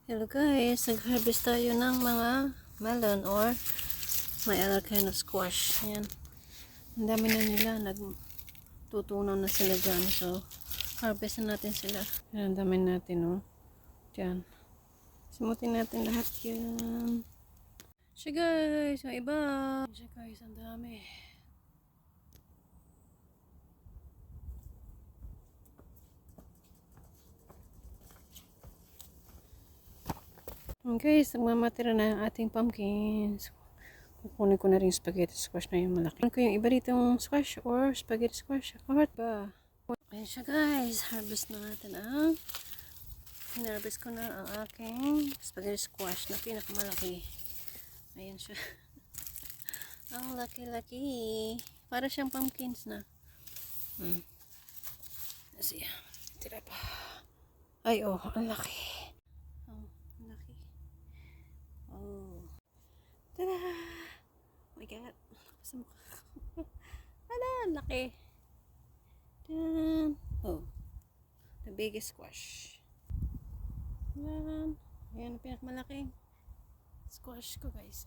Hello guys, nag-harvest tayo ng mga melon or may other kind of squash. Ayan. Ang dami na nila. Nagtutunaw na sila dyan. So, harvest na natin sila. Ayan, ang dami natin, oh. Dyan. Simutin natin lahat yan. Siya guys, yung iba. Siya guys, ang dami. Guys, nagmamatira na ang ating pumpkins. Kukunin ko na rin spaghetti squash na yung malaki. Kukunin ko yung iba ditong squash or spaghetti squash. Kahit ba? Ayan siya guys. Harvest na natin ang hinarvest ko na ang aking spaghetti squash na pinakamalaki. Ayan siya. Ang laki-laki. Para siyang pumpkins na. Kasi, tira pa. Ay, oh, ang laki. Oh. Tada! Oh my God. Sa mukha ko. Tada! Laki. Tada! Oh. The biggest squash. Yan. Ayan ang pinakamalaking squash ko guys.